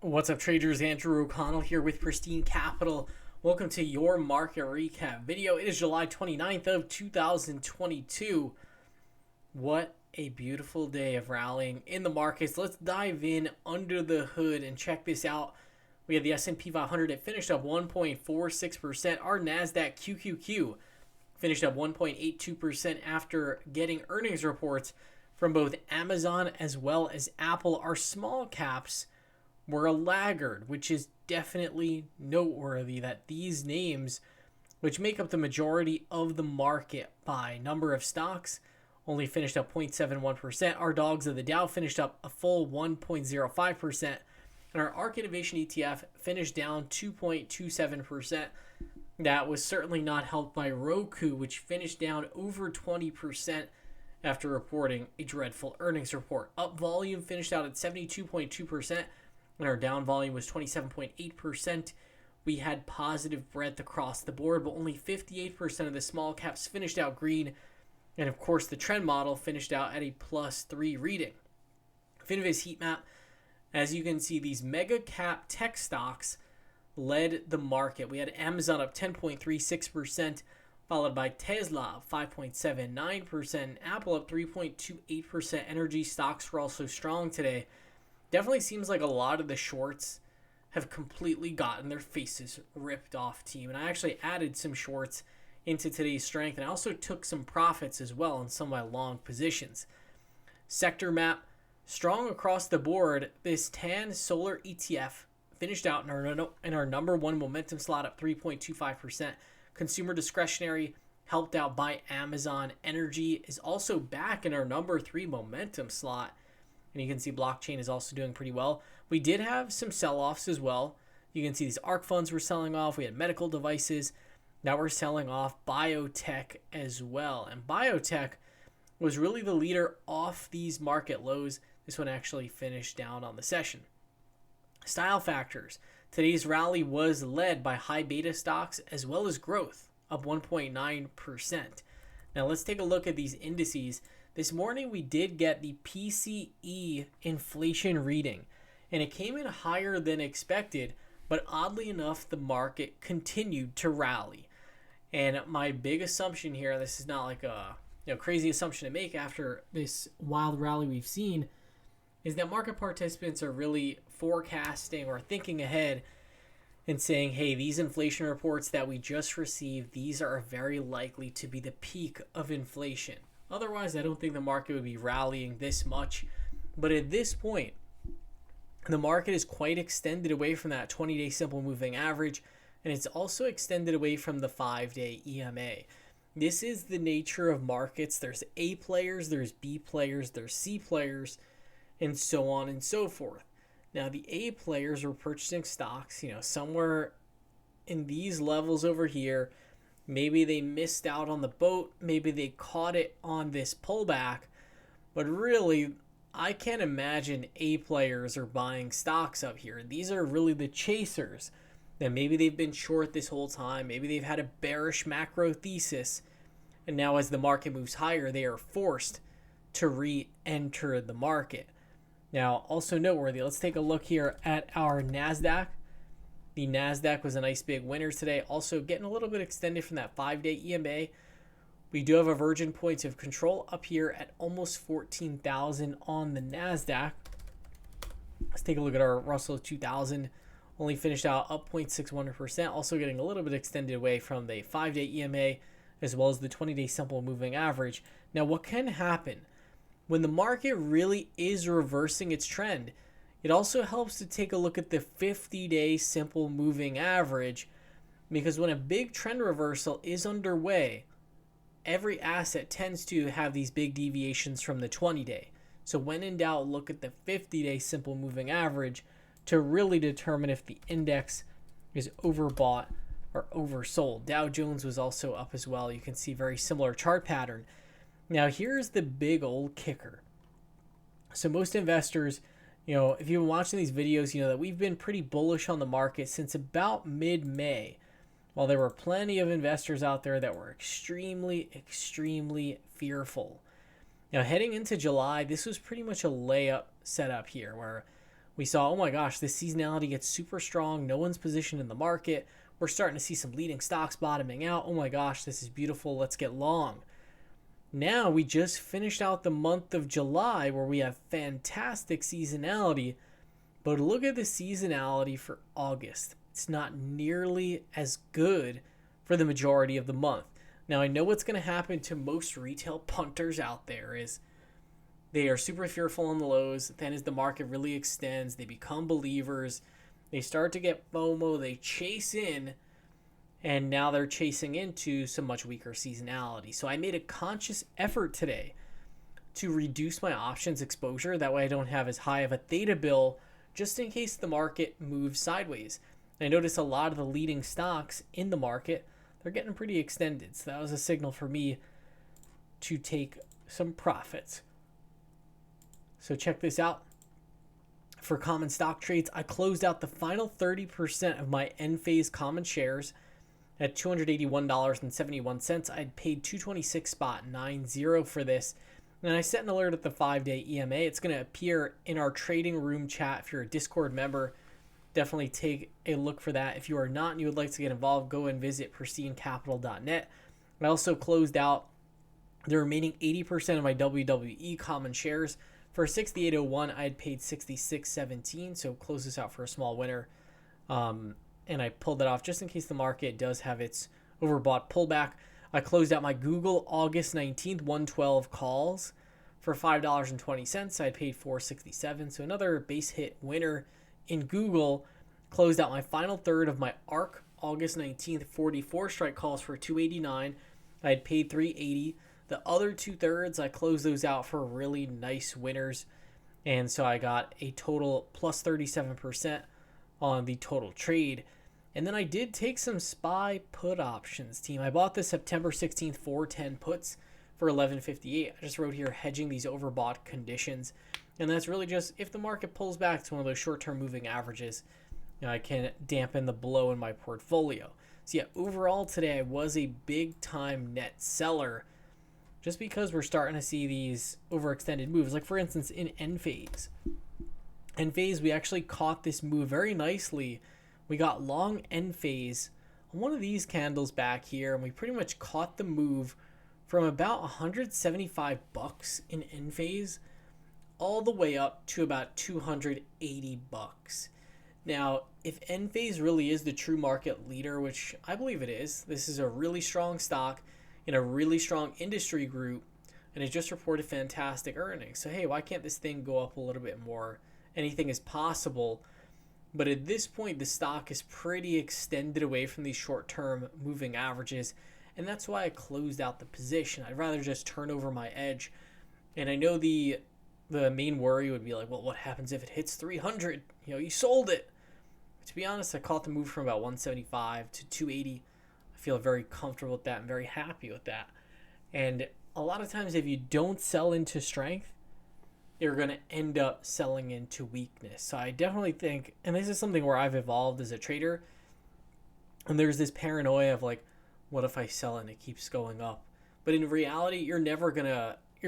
What's up, traders? Andrew O'Connell here with Pristine Capital. Welcome to your market recap video. It is July 29th of 2022. What a beautiful day of rallying in the markets. Let's dive in under the hood and check this out. We had the S&P 500. It finished up 1.46%. Our Nasdaq QQQ finished up 1.82% after getting earnings reports from both Amazon as well as Apple. Our small caps were a laggard, which is definitely noteworthy that these names, which make up the majority of the market by number of stocks, only finished up 0.71%. Our dogs of the Dow finished up a full 1.05%, and our ARK Innovation ETF finished down 2.27%. That was certainly not helped by Roku, which finished down over 20% after reporting a dreadful earnings report. Up volume finished out at 72.2%. and our down volume was 27.8%. We had positive breadth across the board, but only 58% of the small caps finished out green. And of course, the trend model finished out at a +3 reading. Finviz heat map, as you can see, these mega cap tech stocks led the market. We had Amazon up 10.36%, followed by Tesla up 5.79%, Apple up 3.28%. Energy stocks were also strong today. Definitely seems like a lot of the shorts have completely gotten their faces ripped off, team. And I actually added some shorts into today's strength, and I also took some profits as well in some of my long positions. Sector map, strong across the board. This TAN solar ETF finished out in our number one momentum slot up 3.25%. Consumer discretionary helped out by Amazon. Energy is also back in our number 3 momentum slot. And you can see blockchain is also doing pretty well. We did have some sell-offs as well. You can see these ARK funds were selling off. We had medical devices that were selling off. Biotech as well. And biotech was really the leader off these market lows. This one actually finished down on the session. Style factors. Today's rally was led by high beta stocks as well as growth, up 1.9%. Now let's take a look at these indices. This morning we did get the PCE inflation reading, and it came in higher than expected, but oddly enough, the market continued to rally. And my big assumption here, this is not like a crazy assumption to make after this wild rally we've seen, is that market participants are really forecasting or thinking ahead and saying, hey, these inflation reports that we just received, these are very likely to be the peak of inflation. Otherwise, I don't think the market would be rallying this much. But at this point, the market is quite extended away from that 20-day simple moving average, and it's also extended away from the 5-day EMA. This is the nature of markets. There's A players, there's B players, there's C players, and so on and so forth. Now, the A players were purchasing stocks, somewhere in these levels over here. Maybe they missed out on the boat. Maybe they caught it on this pullback. But really, I can't imagine A players are buying stocks up here. These are really the chasers. And maybe they've been short this whole time. Maybe they've had a bearish macro thesis. And now as the market moves higher, they are forced to re-enter the market. Now, also noteworthy, let's take a look here at our Nasdaq. The Nasdaq was a nice big winner today, also getting a little bit extended from that 5-day EMA. We do have a virgin points of control up here at almost 14,000 on the Nasdaq. Let's take a look at our Russell 2000. Only finished out up 0.61%, also getting a little bit extended away from the 5-day EMA as well as the 20-day simple moving average. Now, what can happen when the market really is reversing its trend? It also helps to take a look at the 50-day simple moving average, because when a big trend reversal is underway, every asset tends to have these big deviations from the 20-day. So when in doubt, look at the 50-day simple moving average to really determine if the index is overbought or oversold. Dow Jones was also up as well. You can see very similar chart pattern. Now here's the big old kicker. So most investors, if you've been watching these videos, that we've been pretty bullish on the market since about mid-May. While there were plenty of investors out there that were extremely, extremely fearful. Now, heading into July, this was pretty much a layup setup here where We saw, oh my gosh, this seasonality gets super strong. No one's positioned in the market. We're starting to see some leading stocks bottoming out. Oh my gosh, this is beautiful. Let's get long. Now we just finished out the month of July where we have fantastic seasonality. But look at the seasonality for August. It's not nearly as good for the majority of the month. Now I know what's going to happen to most retail punters out there is they are super fearful on the lows. Then as the market really extends, they become believers. They start to get FOMO. They chase in. And now they're chasing into some much weaker seasonality. So I made a conscious effort today to reduce my options exposure. That way I don't have as high of a theta bill just in case the market moves sideways. I noticed a lot of the leading stocks in the market, they're getting pretty extended. So that was a signal for me to take some profits. So check this out. For common stock trades, I closed out the final 30% of my end phase common shares at $281.71. I'd paid $226.90 for this. And I set an alert at the 5-day EMA. It's going to appear in our trading room chat. If you're a Discord member, definitely take a look for that. If you are not and you would like to get involved, go and visit pristinecapital.net. I also closed out the remaining 80% of my WWE common shares. For 68.01, I had paid 66.17, so close this out for a small winner. And I pulled it off just in case the market does have its overbought pullback. I closed out my Google August 19th 112 calls for $5.20. I had paid $4.67, so another base hit winner in Google. Closed out my final third of my ARK August 19th 44 strike calls for $2.89. I had paid $3.80. The other 2/3, I closed those out for really nice winners. And so I got a total plus 37% on the total trade. And then I did take some SPY put options, team. I bought the September 16th 410 puts for $11.58. I just wrote here hedging these overbought conditions. And that's really just if the market pulls back to one of those short-term moving averages, I can dampen the blow in my portfolio. So yeah, overall today I was a big-time net seller just because we're starting to see these overextended moves. Like for instance, in end phase. End phase, we actually caught this move very nicely. We got long end phase on one of these candles back here, and we pretty much caught the move from about $175 in end phase all the way up to about $280. Now, if end phase really is the true market leader, which I believe it is, this is a really strong stock in a really strong industry group, and it just reported fantastic earnings. So hey, why can't this thing go up a little bit more? Anything is possible. But at this point, the stock is pretty extended away from these short-term moving averages, and that's why I closed out the position. I'd rather just turn over my edge. And I know the main worry would be like, well, what happens if it hits 300? You sold it. To be honest, I caught the move from about 175 to 280. I feel very comfortable with that. I'm very happy with that. And a lot of times if you don't sell into strength, you're going to end up selling into weakness. So I definitely think, and this is something where I've evolved as a trader, and there's this paranoia of like, what if I sell and it keeps going up? But in reality, you're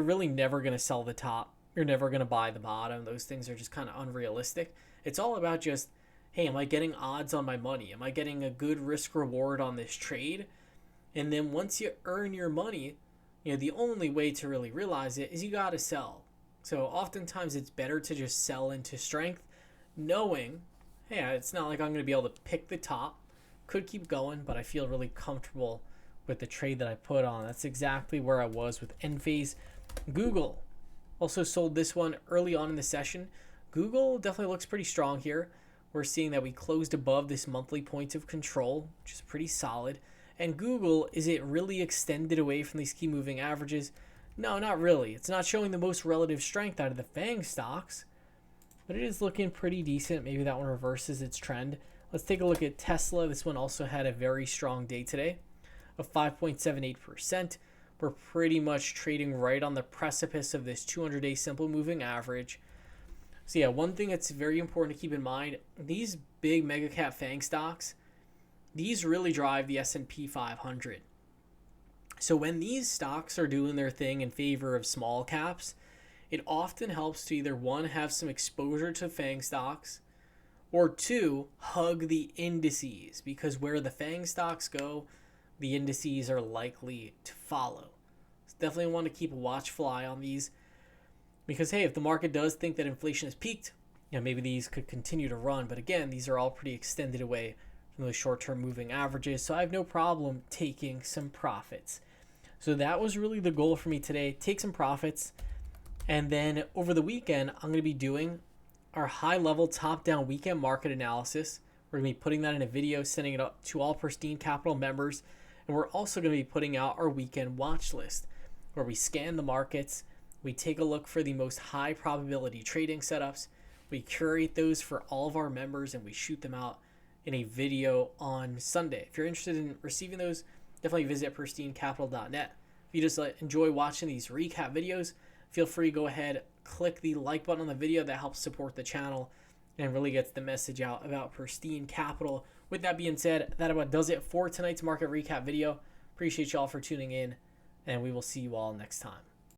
really never going to sell the top. You're never going to buy the bottom. Those things are just kind of unrealistic. It's all about just, hey, am I getting odds on my money? Am I getting a good risk reward on this trade? And then once you earn your money, the only way to really realize it is you got to sell. So oftentimes it's better to just sell into strength, knowing, hey, it's not like I'm going to be able to pick the top. Could keep going, but I feel really comfortable with the trade that I put on. That's exactly where I was with end phase. Google also sold this one early on in the session. Google definitely looks pretty strong here. We're seeing that we closed above this monthly point of control, which is pretty solid. And Google, is it really extended away from these key moving averages? No, not really. It's not showing the most relative strength out of the FANG stocks, but it is looking pretty decent. Maybe that one reverses its trend. Let's take a look at Tesla. This one also had a very strong day today of 5.78%. We're pretty much trading right on the precipice of this 200-day simple moving average. So yeah, one thing that's very important to keep in mind, these big mega cap FANG stocks, these really drive the S&P 500. So when these stocks are doing their thing in favor of small caps, it often helps to either one, have some exposure to FANG stocks, or two, hug the indices, because where the FANG stocks go, the indices are likely to follow. So definitely want to keep a watchful eye on these, because hey, if the market does think that inflation has peaked, maybe these could continue to run. But again, these are all pretty extended away from those short-term moving averages, so I have no problem taking some profits. So that was really the goal for me today, take some profits. And then over the weekend, I'm going to be doing our high-level top-down weekend market analysis. We're going to be putting that in a video, sending it up to all Pristine Capital members. And we're also going to be putting out our weekend watch list, where we scan the markets, we take a look for the most high probability trading setups, we curate those for all of our members, and we shoot them out in a video on Sunday. If you're interested in receiving those, definitely visit pristinecapital.net. If you just enjoy watching these recap videos, feel free to go ahead, click the like button on the video. That helps support the channel and really gets the message out about Pristine Capital. With that being said, that about does it for tonight's market recap video. Appreciate y'all for tuning in, and we will see you all next time.